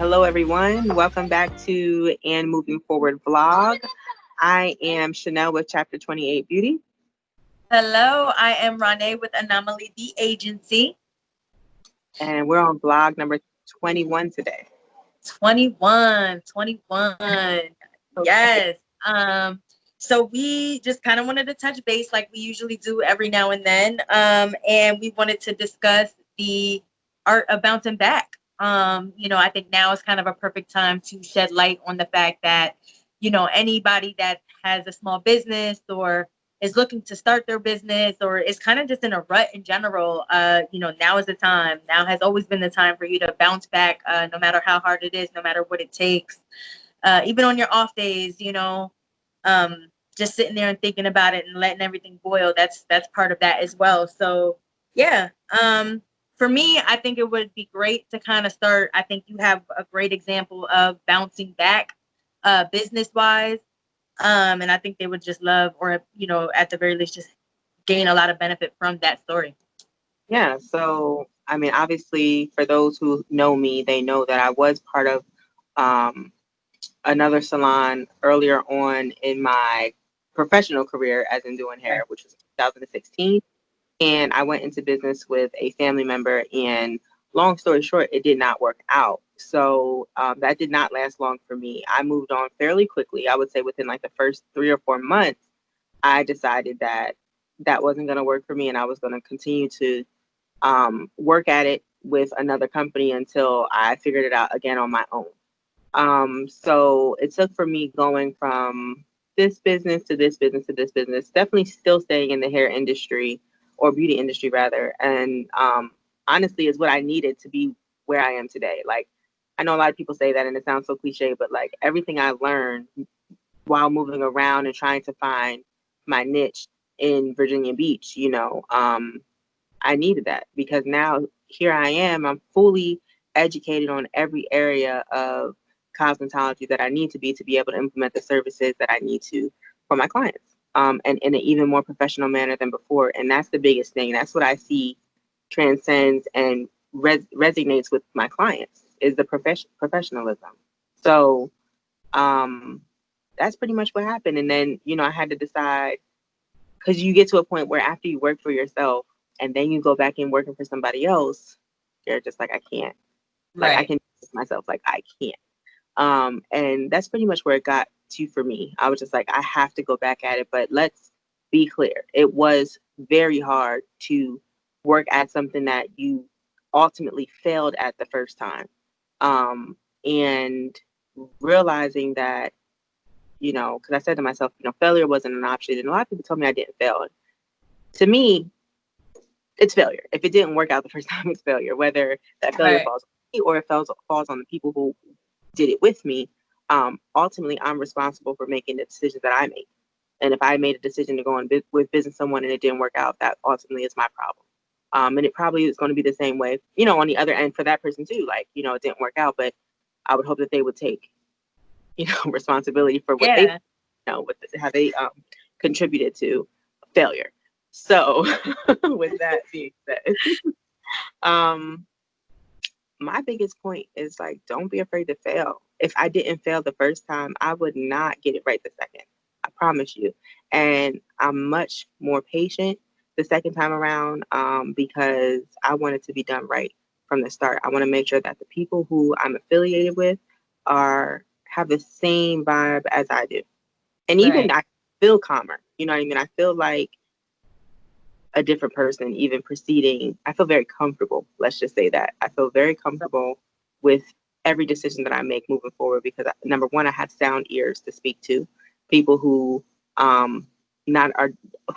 Hello, everyone. Welcome back to And Moving Forward vlog. I am Chynel with Chapter 28 Beauty. Hello, I am Ronai with Anomaly the Agency. And we're on vlog number 21 today. 21. Okay. Yes. So we just kind of wanted to touch base like we usually do every now and then. And we wanted to discuss the art of bouncing back. I think now is kind of a perfect time to shed light on the fact that, anybody that has a small business or is looking to start their business or is kind of just in a rut in general, now is the time. Now has always been the time for you to bounce back, no matter how hard it is, no matter what it takes. Even on your off days, just sitting there and thinking about it and letting everything boil. That's part of that as well. So yeah. For me, I think it would be great to kind of start. I think you have a great example of bouncing back, business wise. And I think they would just love, or at the very least, just gain a lot of benefit from that story. Yeah. So, obviously, for those who know me, they know that I was part of um, another salon earlier on in my professional career, as in doing hair, Right. which was 2016. And I went into business with a family member, and long story short, it did not work out. So that did not last long for me. I moved on fairly quickly. I would say within like the first 3 or 4 months, I decided that that wasn't going to work for me, and I was going to continue to work at it with another company until I figured it out again on my own. So it took for me going from this business to this business to this business, definitely still staying in the hair industry or beauty industry rather. And honestly, is what I needed to be where I am today. Like, I know a lot of people say that and it sounds so cliche, but like everything I learned while moving around and trying to find my niche in Virginia Beach, I needed that because now here I am. I'm fully educated on every area of cosmetology that I need to be able to implement the services that I need to for my clients, and in an even more professional manner than before. And that's the biggest thing. That's what I see transcends and resonates with my clients is the professionalism. So um, that's pretty much what happened. And then, I had to decide because you get to a point where after you work for yourself and then you go back in working for somebody else, you're just like, I can't. Like, I Right. can do myself, like, I can't. And that's pretty much where it got to for me. I was just like, I have to go back at it. But let's be clear, it was very hard to work at something that you ultimately failed at the first time. And realizing that, because I said to myself, failure wasn't an option. And a lot of people told me I didn't fail. To me, it's failure. If it didn't work out the first time, it's failure. Whether that failure Right. falls on me or it falls on the people who did it with me, ultimately, I'm responsible for making the decisions that I make. And if I made a decision to go on with business someone and it didn't work out, that ultimately is my problem. And it probably is going to be the same way, on the other end for that person too. Like, it didn't work out, but I would hope that they would take, responsibility for what they, Yeah. how they contributed to failure. So, with that being said, um, my biggest point is like, don't be afraid to fail. If I didn't fail the first time, I would not get it right the second. I promise you. And I'm much more patient the second time around, because I want it to be done right from the start. I want to make sure that the people who I'm affiliated with have the same vibe as I do. And even Right. I feel calmer. You know what I mean? I feel like a different person even proceeding. I feel very comfortable. Let's just say that. I feel very comfortable with every decision that I make moving forward because number one, I have sound ears to speak to people who um not are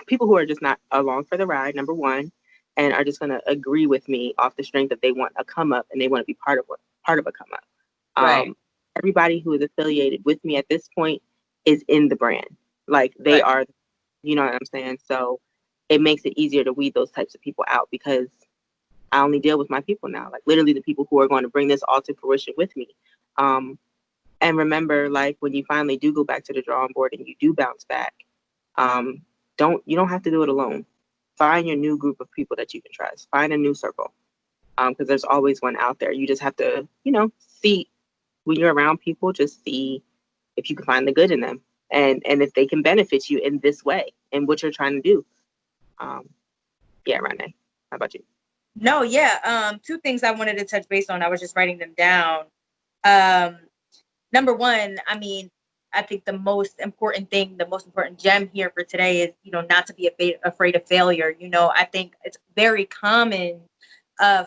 people who are just not along for the ride, number one, and are just gonna agree with me off the strength that they want a come up and they want to be part of a come up. Right. Um Everybody who is affiliated with me at this point is in the brand. Like they Right. are, you know what I'm saying? So it makes it easier to weed those types of people out because I only deal with my people now, like literally the people who are going to bring this all to fruition with me. Um, and remember, like when you finally do go back to the drawing board and you do bounce back, um, you don't have to do it alone. Find your new group of people that you can trust. Find a new circle, because there's always one out there. You just have to, see. when you're around people, just see if you can find the good in them, and if they can benefit you in this way and what you're trying to do. Yeah, Renee, how about you? No, yeah. Two things I wanted to touch base on. I was just writing them down. Um, Number one, I mean, I think the most important thing, the most important gem here for today is, not to be afraid of failure. I think it's very common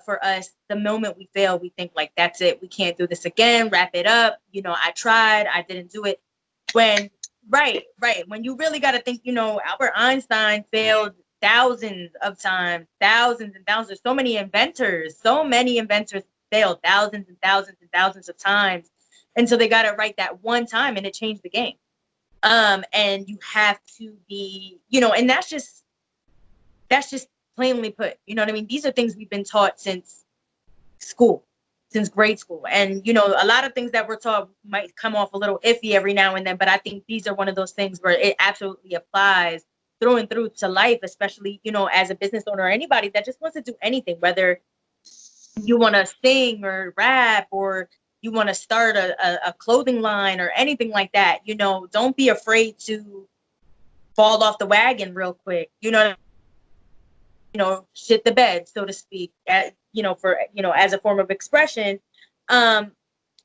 for us. The moment we fail, we think like, that's it. We can't do this again. Wrap it up. I tried. I didn't do it. When right, right. When you really got to think, Albert Einstein failed thousands of times, thousands and thousands. So many inventors failed thousands and thousands and thousands of times. And so they got it right that one time, and it changed the game. And you have to be, and that's just plainly put, you know what I mean? These are things we've been taught since school, since grade school. And, a lot of things that we're taught might come off a little iffy every now and then, but I think these are one of those things where it absolutely applies through and through to life, especially, as a business owner or anybody that just wants to do anything, whether you want to sing or rap, or you want to start a clothing line or anything like that. Don't be afraid to fall off the wagon real quick. Shit the bed, so to speak, as a form of expression.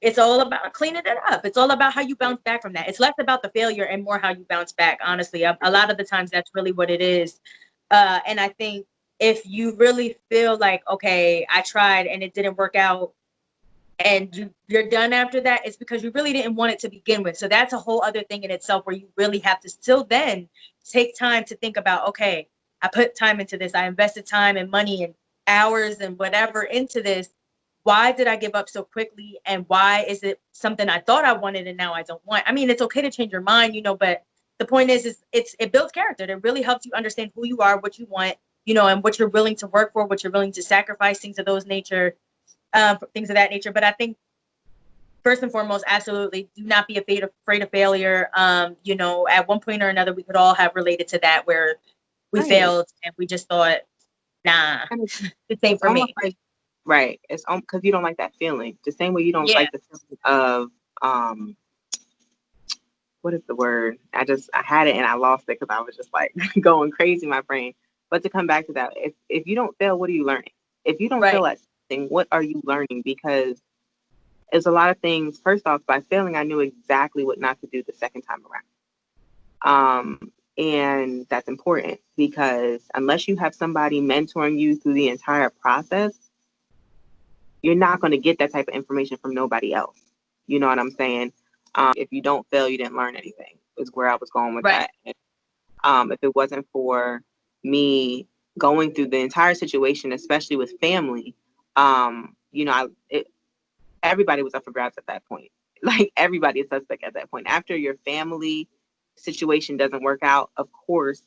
It's all about cleaning it up. It's all about how you bounce back from that. It's less about the failure and more how you bounce back. Honestly, a lot of the times that's really what it is. And I think if you really feel like, okay, I tried and it didn't work out, and you're done after that, it's because you really didn't want it to begin with. So that's a whole other thing in itself, where you really have to still then take time to think about, okay, I put time into this. I invested time and money and hours and whatever into this. Why did I give up so quickly? And why is it something I thought I wanted and now I don't want? I mean, it's okay to change your mind, but the point is it builds character. It really helps you understand who you are, what you want, and what you're willing to work for, what you're willing to sacrifice, things of things of that nature. But I think first and foremost, absolutely, do not be afraid of failure. At one point or another, we could all have related to that, where we failed and we just thought, nah, this ain't for me. Like, right. It's because you don't like that feeling. The same way you don't like the feeling of what is the word? I had it and I lost it because I was just like going crazy in my brain. But to come back to that, if you don't fail, what are you learning? If you don't fail at something, what are you learning? Because it's a lot of things. First off, by failing, I knew exactly what not to do the second time around. And that's important, because unless you have somebody mentoring you through the entire process, you're not going to get that type of information from nobody else. You know what I'm saying? If you don't fail, you didn't learn anything, is where I was going with that. If it wasn't for me going through the entire situation, especially with family, everybody was up for grabs at that point. Like, everybody is suspect at that point. After your family situation doesn't work out, of course,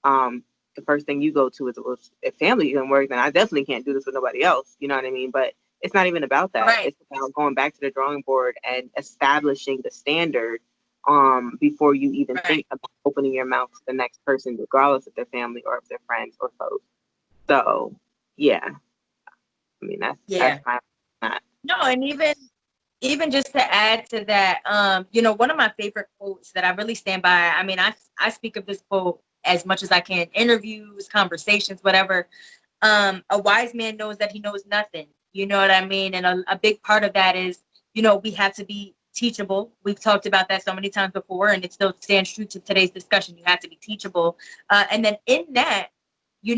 the first thing you go to is, well, if family doesn't work, then I definitely can't do this with nobody else. You know what I mean? But it's not even about that. Right. It's about going back to the drawing board and establishing the standard before you even think about opening your mouth to the next person, regardless of their family or of their friends or foes. So, yeah. I mean, that's my No, and even just to add to that, one of my favorite quotes that I really stand by, I mean, I speak of this quote as much as I can, interviews, conversations, whatever. A wise man knows that he knows nothing. You know what I mean? And a big part of that is, we have to be teachable. We've talked about that so many times before, and it still stands true to today's discussion. You have to be teachable. And then in that, you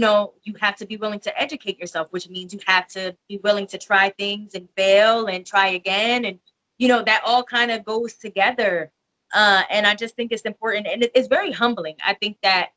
have to be willing to educate yourself, which means you have to be willing to try things and fail and try again. And, that all kind of goes together. And I just think it's important, and it's very humbling. I think that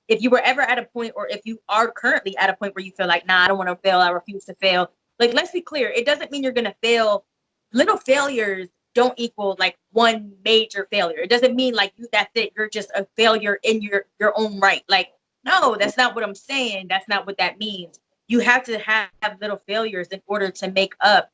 if you were ever at a point, or if you are currently at a point where you feel like, nah, I don't want to fail, I refuse to fail. Like, let's be clear. It doesn't mean you're going to fail. Little failures don't equal like one major failure. It doesn't mean like that's it. You're just a failure in your own right. Like, no, that's not what I'm saying. That's not what that means. You have to have little failures in order to make up,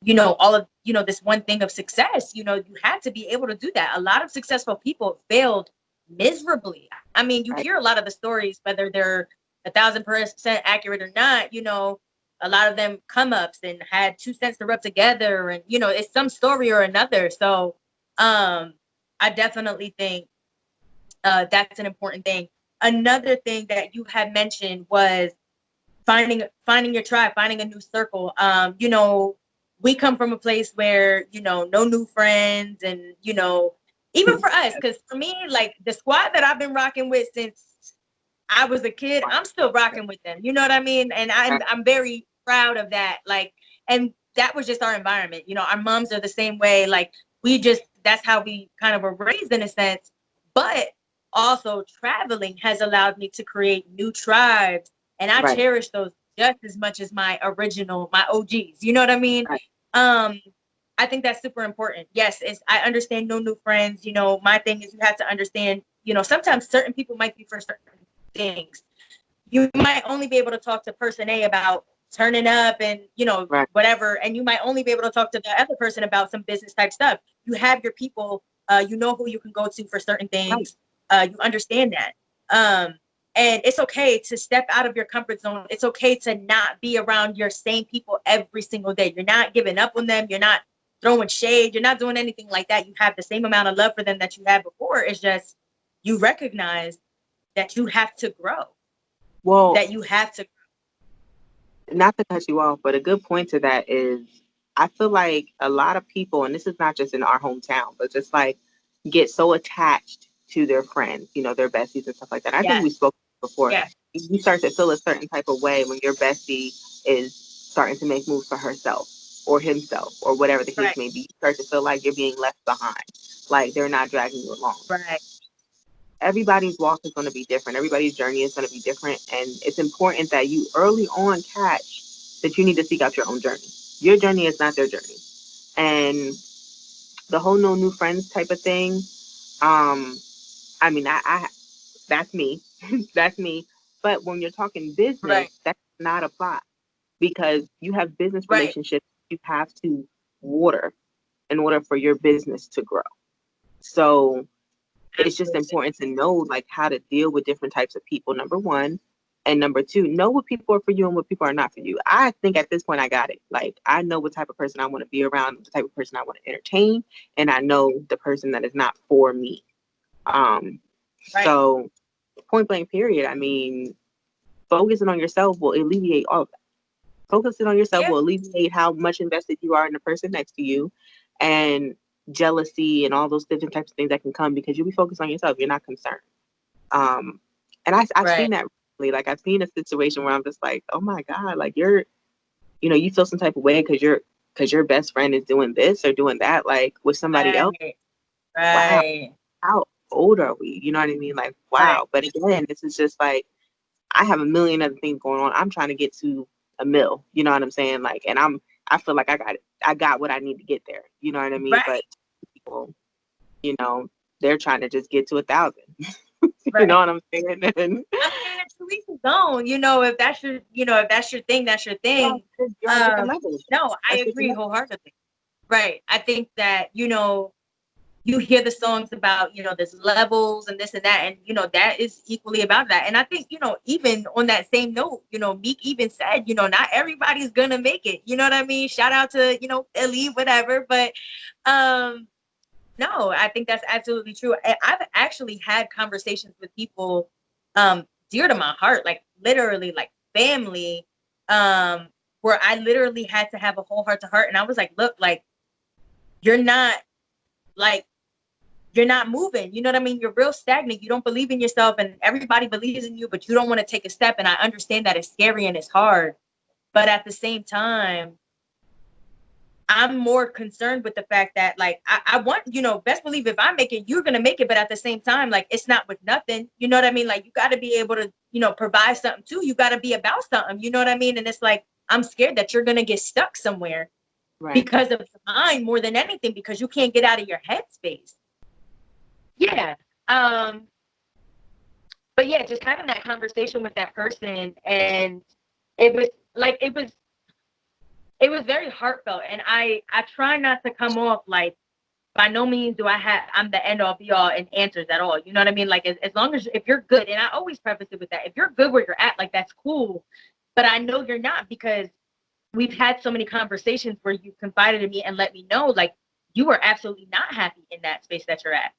all of, this one thing of success. You have to be able to do that. A lot of successful people failed miserably. I mean, you hear a lot of the stories, whether they're 1,000% accurate or not, a lot of them come ups and had 2 cents to rub together, and it's some story or another. So I definitely think that's an important thing. Another thing that you had mentioned was finding your tribe, finding a new circle. We come from a place where, no new friends, and even for us, because for me, like the squad that I've been rocking with since I was a kid, I'm still rocking with them. You know what I mean? And I'm very proud of that. Like, and that was just our environment. Our moms are the same way. Like, that's how we kind of were raised in a sense. But also traveling has allowed me to create new tribes, and I cherish those just as much as my OGs. You know what I mean? Right. I think that's super important. Yes, I understand no new friends. My thing is you have to understand, sometimes certain people might be for certain things. You might only be able to talk to person A about turning up and, whatever. And you might only be able to talk to the other person about some business type stuff. You have your people, you know who you can go to for certain things. You understand that. And it's okay to step out of your comfort zone. It's okay to not be around your same people every single day. You're not giving up on them. You're not throwing shade. You're not doing anything like that. You have the same amount of love for them that you had before. It's just you recognize that you have to grow. Well, that you have to. Not to cut you off, but a good point to that is I feel like a lot of people, and this is not just in our hometown, but just like get so attached to their friends, their besties and stuff like that. I think we spoke before. Yes. You start to feel a certain type of way when your bestie is starting to make moves for herself or himself or whatever the case may be. You start to feel like you're being left behind, like they're not dragging you along. Right. Everybody's walk is going to be different. Everybody's journey is going to be different. And it's important that you early on catch that you need to seek out your own journey. Your journey is not their journey. And the whole no new friends type of thing, I mean, I that's me. That's me. But when you're talking business, that does not apply because you have business relationships you have to water in order for your business to grow. So it's just important to know like how to deal with different types of people, number one. And number two, know what people are for you and what people are not for you. I think at this point I got it. Like I know what type of person I want to be around, the type of person I want to entertain, and I know the person that is not for me. So point blank period. I mean, focusing on yourself will alleviate all of that. Focusing on yourself will alleviate how much invested you are in the person next to you, and jealousy and all those different types of things that can come because you'll be focused on yourself. You're not concerned. And I've seen that recently. Like I've seen a situation where I'm just like, oh my God, like you feel some type of way because your best friend is doing this or doing that, like with somebody else. Wow. How old are we? You know what I mean? Like, wow. But again, this is just like, I have a million other things going on. I'm trying to get to a mill. You know what I'm saying? Like, and I feel like I got it. I got what I need to get there. You know what I mean? But people, they're trying to just get to 1,000. You know what I'm saying? And, I mean, to each his own. If that's your thing, that's your thing. No, I agree wholeheartedly. Right. I think that, you hear the songs about, there's levels and this and that. And, that is equally about that. And I think, even on that same note, Meek even said, not everybody's going to make it. You know what I mean? Shout out to, Ellie, whatever. But no, I think that's absolutely true. I've actually had conversations with people dear to my heart, like literally like family, where I literally had to have a whole heart to heart. And I was like, look, like, you're not moving. You know what I mean? You're real stagnant. You don't believe in yourself and everybody believes in you, but you don't want to take a step. And I understand that it's scary and it's hard. But at the same time, I'm more concerned with the fact that, like, I want, best believe if I make it, you're going to make it. But at the same time, like, it's not with nothing. You know what I mean? Like, you got to be able to, provide something too. You got to be about something. You know what I mean? And it's like, I'm scared that you're going to get stuck somewhere because of mine more than anything, because you can't get out of your headspace. Yeah. But yeah, just having that conversation with that person, and it was very heartfelt. And I try not to come off like, by no means I'm the end all be all and answers at all. You know what I mean? Like, as long as, if you're good, and I always preface it with that, if you're good where you're at, like, that's cool. But I know you're not, because we've had so many conversations where you confided in me and let me know, like, you are absolutely not happy in that space that you're at.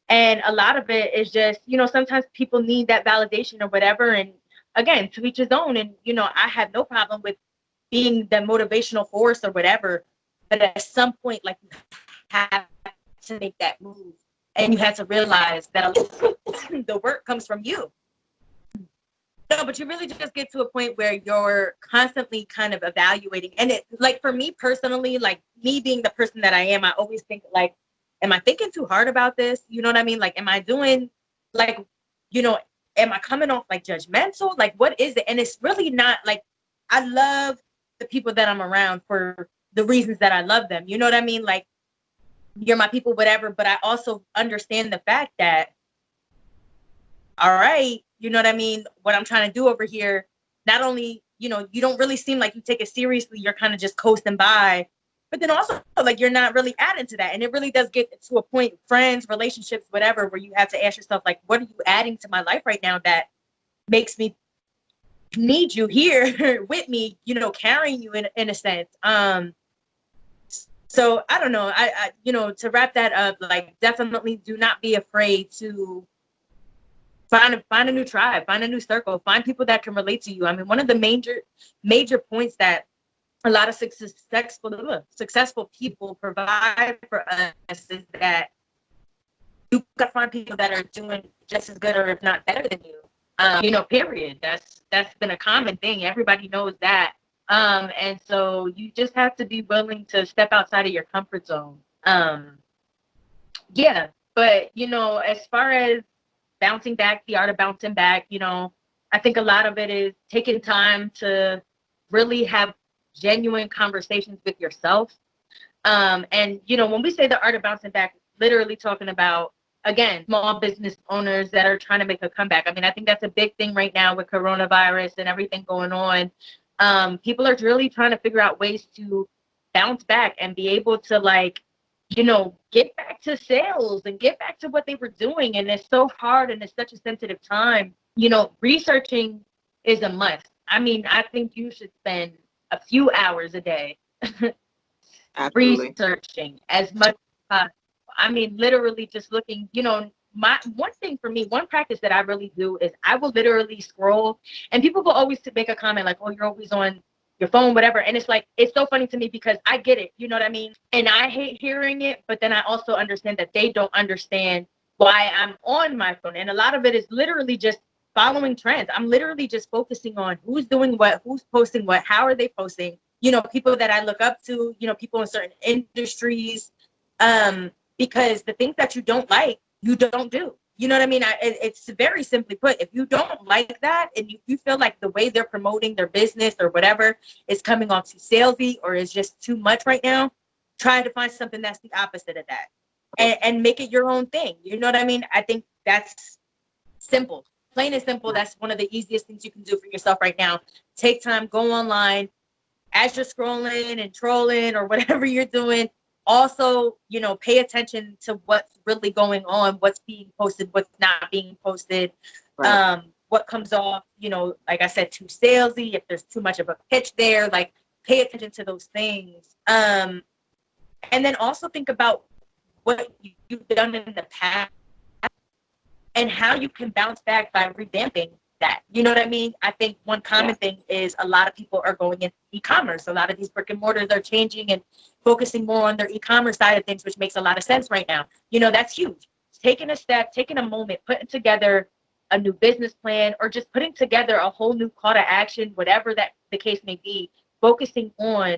And a lot of it is just, sometimes people need that validation or whatever. And again, to each his own. And, I have no problem with being the motivational force or whatever. But at some point, like, you have to make that move. And you have to realize that the work comes from you. No, but you really just get to a point where you're constantly kind of evaluating. And it, like, for me personally, like, me being the person that I am, I always think, like, am I thinking too hard about this? You know what I mean? Like, am I doing, like, am I coming off like judgmental? Like, what is it? And it's really not like, I love the people that I'm around for the reasons that I love them. You know what I mean? Like, you're my people, whatever. But I also understand the fact that, all right, you know what I mean? What I'm trying to do over here, not only, you don't really seem like you take it seriously, you're kind of just coasting by, but then also, like, you're not really adding to that. And it really does get to a point, friends, relationships, whatever, where you have to ask yourself, like, what are you adding to my life right now that makes me need you here with me, carrying you in a sense. So I don't know. I to wrap that up, like, definitely do not be afraid to find a new tribe, find a new circle, find people that can relate to you. I mean, one of the major points that a lot of successful people provide for us is that you gotta find people that are doing just as good or if not better than you. Period. That's been a common thing. Everybody knows that. And so you just have to be willing to step outside of your comfort zone. Yeah, but as far as bouncing back, the art of bouncing back, I think a lot of it is taking time to really have genuine conversations with yourself. And, when we say the art of bouncing back, literally talking about, again, small business owners that are trying to make a comeback. I mean, I think that's a big thing right now with coronavirus and everything going on. People are really trying to figure out ways to bounce back and be able to, like, get back to sales and get back to what they were doing. And it's so hard and it's such a sensitive time. Researching is a must. I mean, I think you should spend a few hours a day Absolutely. researching as much as possible. I mean, literally just looking, my one thing for me, one practice that I really do is I will literally scroll, and people will always make a comment like, oh, you're always on your phone, whatever. And it's like, it's so funny to me because I get it, you know what I mean? And I hate hearing it, but then I also understand that they don't understand why I'm on my phone. And a lot of it is literally just following trends. I'm literally just focusing on who's doing what, who's posting what, how are they posting, people that I look up to, people in certain industries. Because the things that you don't like, you don't do. You know what I mean? It's very simply put. If you don't like that and you feel like the way they're promoting their business or whatever is coming off too salesy or is just too much right now, try to find something that's the opposite of that and make it your own thing. You know what I mean? I think that's simple. Plain and simple. That's one of the easiest things you can do for yourself right now. Take time, go online, as you're scrolling and trolling or whatever you're doing. Also, pay attention to what's really going on, what's being posted, what's not being posted, Right. what comes off, like I said, too salesy, if there's too much of a pitch there, like, pay attention to those things. And then also think about what you've done in the past and how you can bounce back by revamping that. You know what I mean? I think one common thing is a lot of people are going into e-commerce. A lot of these brick and mortars are changing and focusing more on their e-commerce side of things, which makes a lot of sense right now. That's huge. Taking a step, taking a moment, putting together a new business plan, or just putting together a whole new call to action, whatever that the case may be, focusing on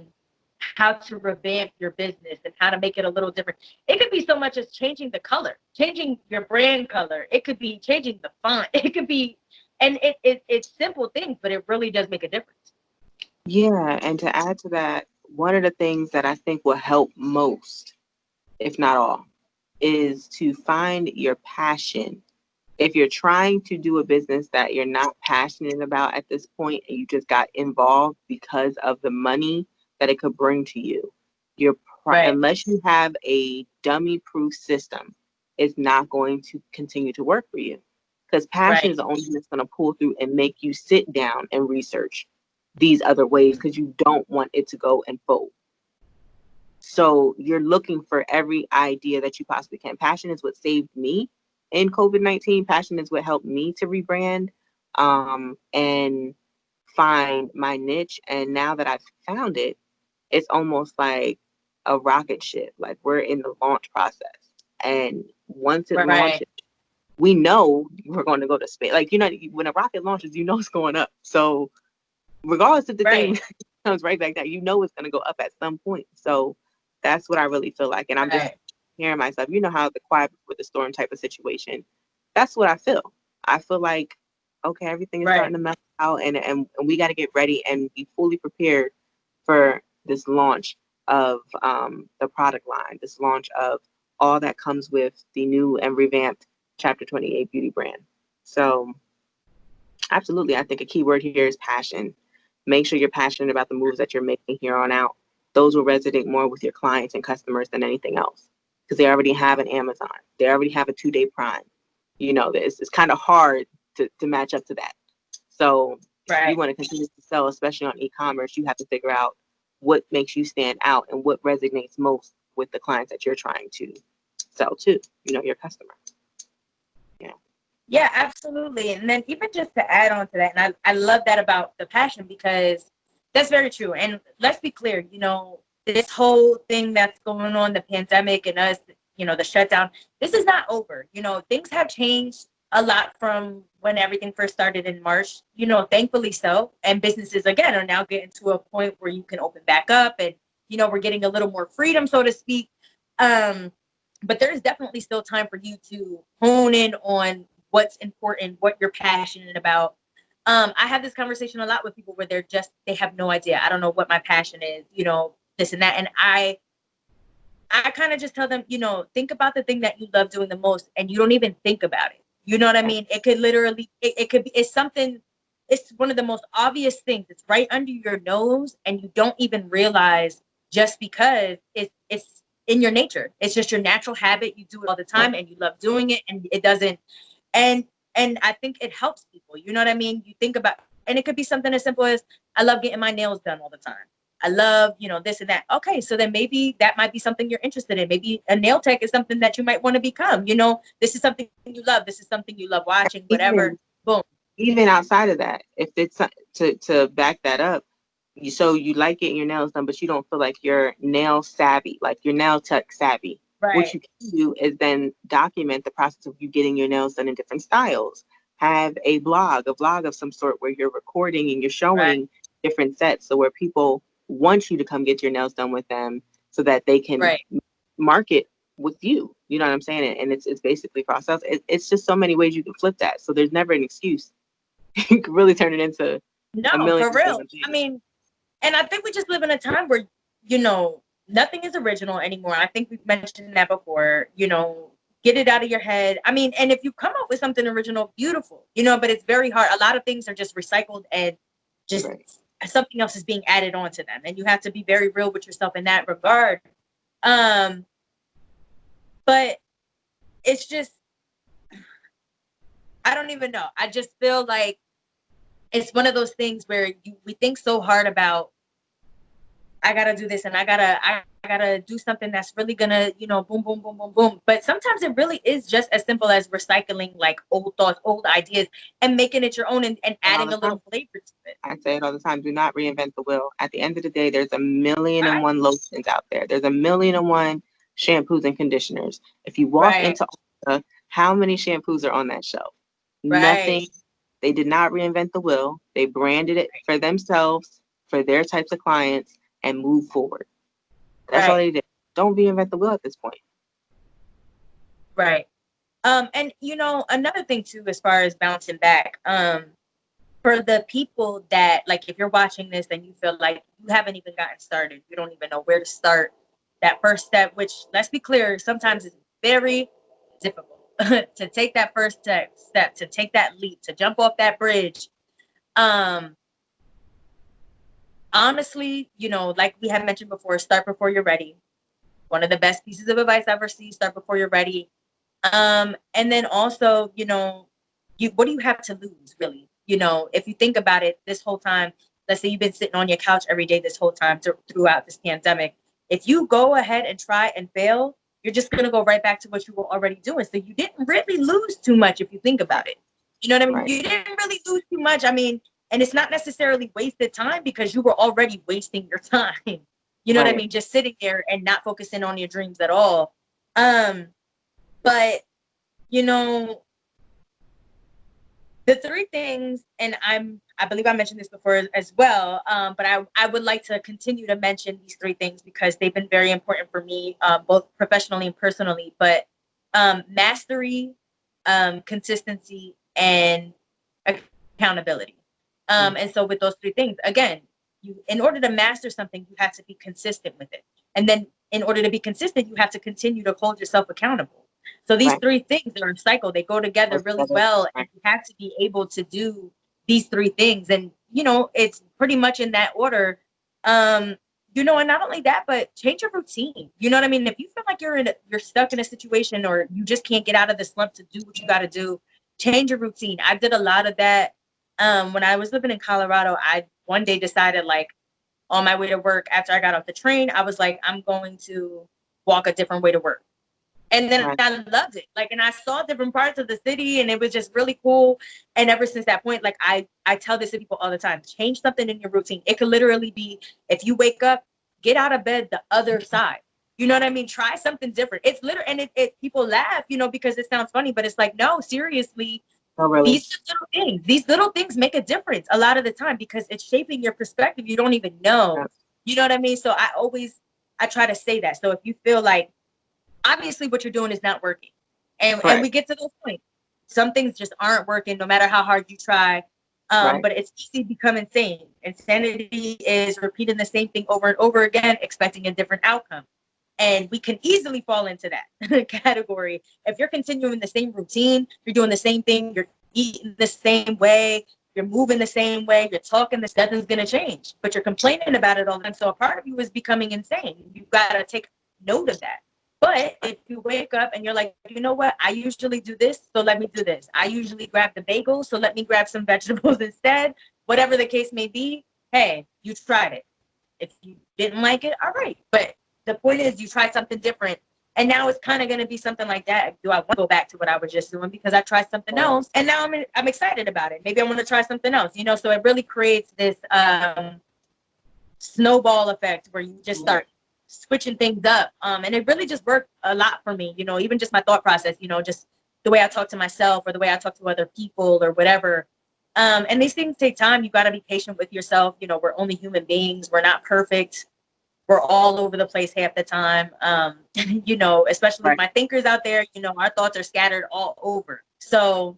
how to revamp your business and how to make it a little different. It could be so much as changing the color, changing your brand color. It could be changing the font. It could be, and it's simple things, but it really does make a difference. Yeah. And to add to that, one of the things that I think will help most, if not all, is to find your passion. If you're trying to do a business that you're not passionate about at this point and you just got involved because of the money that it could bring to you, Right. unless you have a dummy proof system, it's not going to continue to work for you because passion Right. is the only thing that's going to pull through and make you sit down and research. these other ways because you don't want it to go and fold. So you're looking for every idea that you possibly can. Passion is what saved me in COVID-19. Passion is what helped me to rebrand and find my niche. And now that I've found it, it's almost like a rocket ship. Like we're in the launch process. And once it Right. launches, we know we're going to go to space. Like, when a rocket launches, it's going up. So regardless if the thing Right. comes right back down, it's going to go up at some point. So that's what I really feel like. And I'm just Right. hearing myself, how the quiet before the storm type of situation. That's what I feel. I feel like, okay, everything is starting Right. to melt out and we got to get ready and be fully prepared for this launch of the product line, this launch of all that comes with the new and revamped Chapter 28 beauty brand. So absolutely, I think a key word here is passion. Make sure you're passionate about the moves that you're making here on out. Those will resonate more with your clients and customers than anything else because they already have an Amazon. They already have a 2-day Prime. It's kind of hard to match up to that. So if you Right. want to continue to sell, especially on e-commerce, you have to figure out what makes you stand out and what resonates most with the clients that you're trying to sell to, your customer. Yeah. Yeah, absolutely. And then even just to add on to that, and I love that about the passion because that's very true. And let's be clear, this whole thing that's going on, the pandemic and us, the shutdown, this is not over. Things have changed a lot from when everything first started in March, thankfully so. And businesses, again, are now getting to a point where you can open back up and, we're getting a little more freedom, so to speak. But there's definitely still time for you to hone in on what's important, what you're passionate about. I have this conversation a lot with people where they have no idea. I don't know what my passion is, this and that. And I kind of just tell them, think about the thing that you love doing the most and you don't even think about it. You know what I mean? It could literally, it could be, it's something, it's one of the most obvious things. It's right under your nose and you don't even realize just because it's in your nature. It's just your natural habit. You do it all the time and you love doing it and it doesn't, and I think it helps people. You know what I mean? You think about, and it could be something as simple as I love getting my nails done all the time. I love, this and that. Okay, so then maybe that might be something you're interested in. Maybe a nail tech is something that you might want to become. This is something you love. This is something you love watching, whatever. Even Boom. even outside of that, if it's to back that up, you like getting your nails done, but you don't feel like you're nail savvy, like you're nail tech savvy. What Right. you can do is then document the process of you getting your nails done in different styles. Have a vlog of some sort where you're recording and you're Right. showing different sets, so where people want you to come get your nails done with them, so that they can Right. market with you. You know what I'm saying? And it's basically process. It's just so many ways you can flip that. So there's never an excuse. You can really turn it into a No, million for real. different I things. mean, and I think we just live in a time where, nothing is original anymore. I think we've mentioned that before, get it out of your head. I mean, and if you come up with something original, beautiful, but it's very hard. A lot of things are just recycled and just Right. something else is being added on to them. And you have to be very real with yourself in that regard. Um, but it's just, I don't even know. I just feel like it's one of those things where we think so hard about I gotta do this and I gotta do something that's really gonna, boom, boom, boom, boom, boom. But sometimes it really is just as simple as recycling like old thoughts, old ideas, and making it your own and And all adding the a little time, flavor to it. I say it all the time. Do not reinvent the wheel. At the end of the day, there's a million and Right, one lotions out there. There's a million and one shampoos and conditioners. If you walk right, into Ulta, how many shampoos are on that shelf? right, Nothing. They did not reinvent the wheel. They branded it for themselves, for their types of clients, and move forward. That's all right, they did. Don't reinvent the wheel at this point. right. And another thing too, as far as bouncing back, for the people that like, if you're watching this and you feel like you haven't even gotten started, you don't even know where to start. That first step, which let's be clear, sometimes is very difficult to take that first step, to take that leap, to jump off that bridge. Um, Honestly, like we had mentioned before, start before you're ready. One of the best pieces of advice I ever see, start before you're ready. And then also, what do you have to lose, really? If you think about it, this whole time, let's say you've been sitting on your couch every day this whole time throughout this pandemic. If you go ahead and try and fail, you're just going to go right back to what you were already doing. So you didn't really lose too much if you think about it. You know what I mean? Right. You didn't really lose too much. I mean, and it's not necessarily wasted time because you were already wasting your time. You know what I Right. mean? Just sitting there and not focusing on your dreams at all. But you know, the three things, and I believe I mentioned this before as well, but I would like to continue to mention these three things because they've been very important for me, both professionally and personally. But mastery, consistency, and accountability. And so with those three things, again, in order to master something, you have to be consistent with it. And then in order to be consistent, you have to continue to hold yourself accountable. So these Right. three things are a cycle. They go together really well. And you have to be able to do these three things. And, you know, it's pretty much in that order. You know, and not only that, but change your routine. You know what I mean? If you feel like you're stuck in a situation or you just can't get out of the slump to do what you got to do, change your routine. I did a lot of that. When I was living in Colorado, I one day decided, like, on my way to work after I got off the train, I was like, I'm going to walk a different way to work. And then Right. I loved it. Like, and I saw different parts of the city and it was just really cool. And ever since that point, like I tell this to people all the time, change something in your routine. It could literally be if you wake up, get out of bed the other side. You know what I mean? Try something different. It's literally, and it people laugh, you know, because it sounds funny, but it's like, no, seriously, Oh, really? these little things make a difference a lot of the time because it's shaping your perspective. You don't even know. Yeah. You know what I mean? So I try to say that. So if you feel like obviously what you're doing is not working, and we get to those points, some things just aren't working no matter how hard you try. Right. But it's easy to become insane. Insanity is repeating the same thing over and over again, expecting a different outcome. And we can easily fall into that category. If you're continuing the same routine, you're doing the same thing, you're eating the same way, you're moving the same way, you're talking, this nothing's going to change. But you're complaining about it all the time. So a part of you is becoming insane. You've got to take note of that. But if you wake up and you're like, you know what, I usually do this, so let me do this. I usually grab the bagel, so let me grab some vegetables instead. Whatever the case may be, hey, you tried it. If you didn't like it, all right. But the point is, you try something different. And now it's kind of going to be something like that. Do I want to go back to what I was just doing because I tried something else? And now I'm excited about it. Maybe I want to try something else, you know? So it really creates this snowball effect where you just start switching things up. And it really just worked a lot for me, you know, even just my thought process, you know, just the way I talk to myself or the way I talk to other people or whatever. And these things take time. You got to be patient with yourself. You know, we're only human beings. We're not perfect. We're all over the place half the time. You know, especially my thinkers out there, you know, our thoughts are scattered all over. So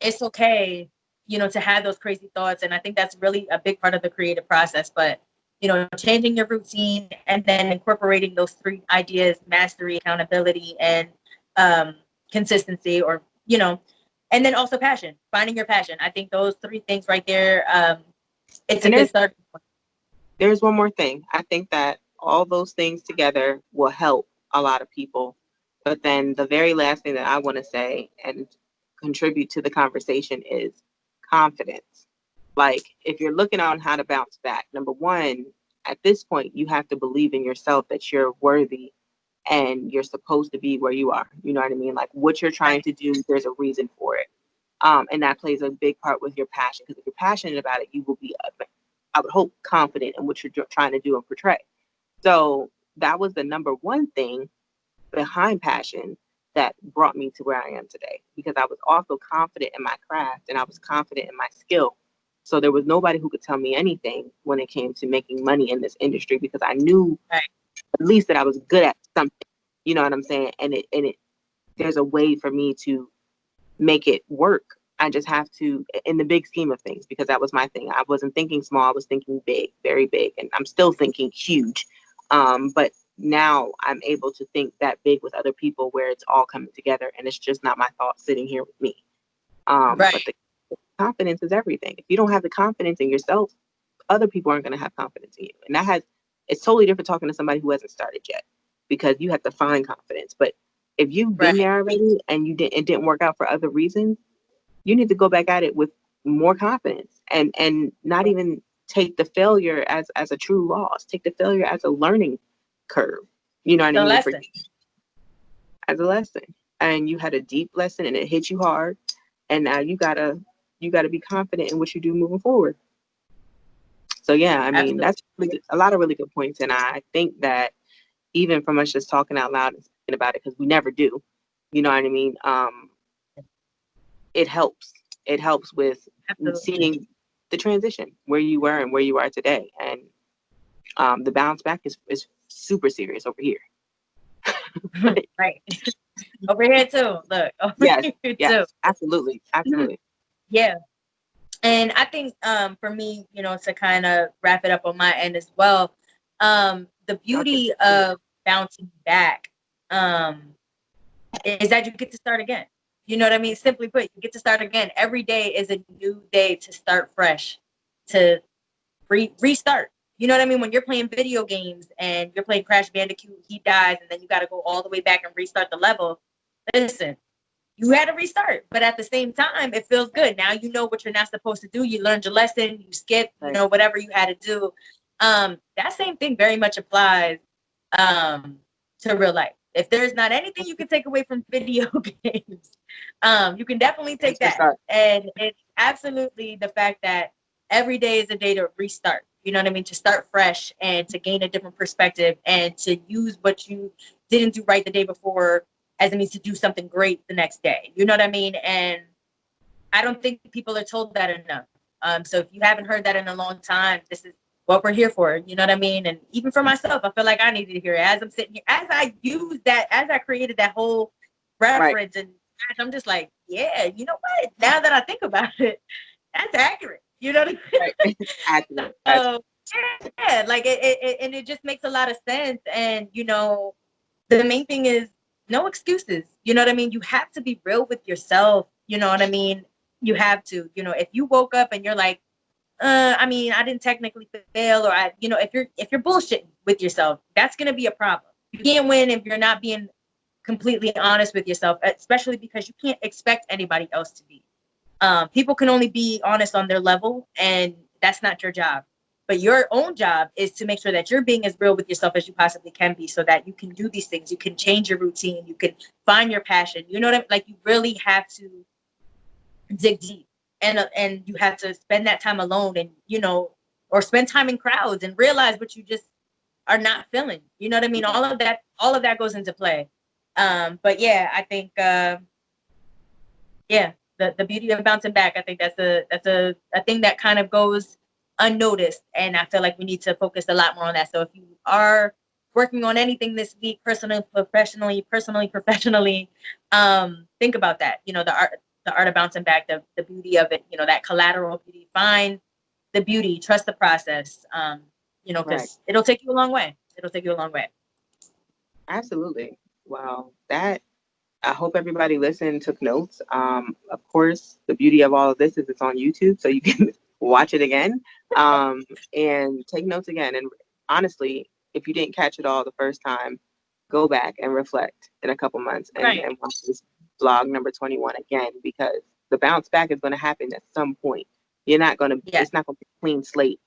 it's okay, you know, to have those crazy thoughts. And I think that's really a big part of the creative process. But, you know, changing your routine and then incorporating those three ideas, mastery, accountability, and consistency, or, you know, and then also passion, finding your passion. I think those three things right there, it's a good start. There's one more thing. I think that all those things together will help a lot of people. But then the very last thing that I want to say and contribute to the conversation is confidence. Like, if you're looking on how to bounce back, number one, at this point, you have to believe in yourself that you're worthy and you're supposed to be where you are. You know what I mean? Like, what you're trying to do, there's a reason for it. And that plays a big part with your passion. Because if you're passionate about it, you will be, I would hope, confident in what you're trying to do and portray. So that was the number one thing behind passion that brought me to where I am today, because I was also confident in my craft and I was confident in my skill. So there was nobody who could tell me anything when it came to making money in this industry, because I knew at least that I was good at something. You know what I'm saying? And there's a way for me to make it work. I just have to, in the big scheme of things, because that was my thing. I wasn't thinking small. I was thinking big, very big. And I'm still thinking huge. But now I'm able to think that big with other people where it's all coming together and it's just not my thoughts sitting here with me. But the confidence is everything. If you don't have the confidence in yourself, other people aren't going to have confidence in you. And it's totally different talking to somebody who hasn't started yet, because you have to find confidence. But if you've been there already and it didn't work out for other reasons, you need to go back at it with more confidence and not even take the failure as a true loss, take the failure as a learning curve. You know what I mean? Lesson. As a lesson. And you had a deep lesson and it hit you hard. And now you gotta be confident in what you do moving forward. So yeah, I mean, that's really a lot of really good points. And I think that even from us just talking out loud and thinking about it, because we never do, you know what I mean? It helps. It helps with seeing the transition, where you were and where you are today. And the bounce back is super serious over here. Right. Over here too. Look. Yes, too. Absolutely. Yeah. And I think for me, to kind of wrap it up on my end as well, the beauty of bouncing back is that you get to start again. You know what I mean? Simply put, you get to start again. Every day is a new day to start fresh, to restart. You know what I mean? When you're playing video games and you're playing Crash Bandicoot, he dies, and then you got to go all the way back and restart the level. Listen, you had to restart, but at the same time, it feels good. Now you know what you're not supposed to do. You learned your lesson. You skipped, whatever you had to do. That same thing very much applies to real life. If there's not anything you can take away from video games, you can definitely take that. And it's absolutely the fact that every day is a day to restart. You know what I mean? To start fresh and to gain a different perspective and to use what you didn't do right the day before as it means to do something great the next day. You know what I mean? And I don't think people are told that enough. So if you haven't heard that in a long time, this is what we're here for. You know what I mean? And even for myself, I feel like I needed to hear it as I'm sitting here, as I used that, as I created that whole reference. And I'm just like, yeah, you know what? Now that I think about it, that's accurate. You know what I mean? Accurate. Yeah, like it and it just makes a lot of sense. And, the main thing is no excuses. You know what I mean? You have to be real with yourself. You know what I mean? You have to, if you woke up and you're like, I didn't technically fail, or if you're bullshitting with yourself, that's going to be a problem. You can't win if you're not being completely honest with yourself, especially because you can't expect anybody else to be. People can only be honest on their level, and that's not your job. But your own job is to make sure that you're being as real with yourself as you possibly can be, so that you can do these things. You can change your routine. You can find your passion. You know what I mean? Like, you really have to dig deep, and you have to spend that time alone, and or spend time in crowds and realize what you just are not feeling. You know what I mean? All of that goes into play. But yeah, I think the beauty of bouncing back, I think that's a thing that kind of goes unnoticed, and I feel like we need to focus a lot more on that. So if you are working on anything this week, professionally, think about that. The art of bouncing back, the beauty of it. That collateral beauty. Find the beauty. Trust the process. Because it'll take you a long way. Absolutely. Wow. That. I hope everybody listened, took notes. Of course, the beauty of all of this is it's on YouTube, so you can watch it again and take notes again. And honestly, if you didn't catch it all the first time, go back and reflect in a couple months and watch this vlog number 21 again, because the bounce back is going to happen at some point. You're not going to, it's not going to be a clean slate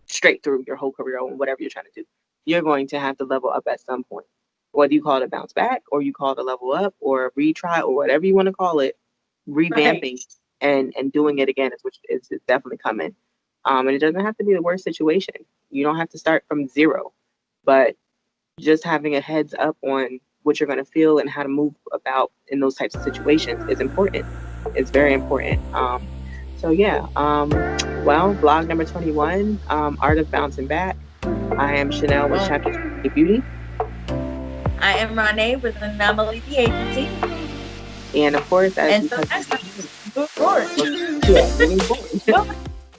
straight through your whole career or whatever you're trying to do. You're going to have to level up at some point. Whether you call it a bounce back or you call it a level up or a retry or whatever you want to call it, revamping and doing it again is definitely coming. And it doesn't have to be the worst situation. You don't have to start from zero, but just having a heads up on what you're going to feel and how to move about in those types of situations is important. It's very important. So yeah, well, vlog number 21, Art of Bouncing Back. I am Chynel with Chapter 20 Beauty. I am Ronai with Anomaly the Agency. And of course, moving forward.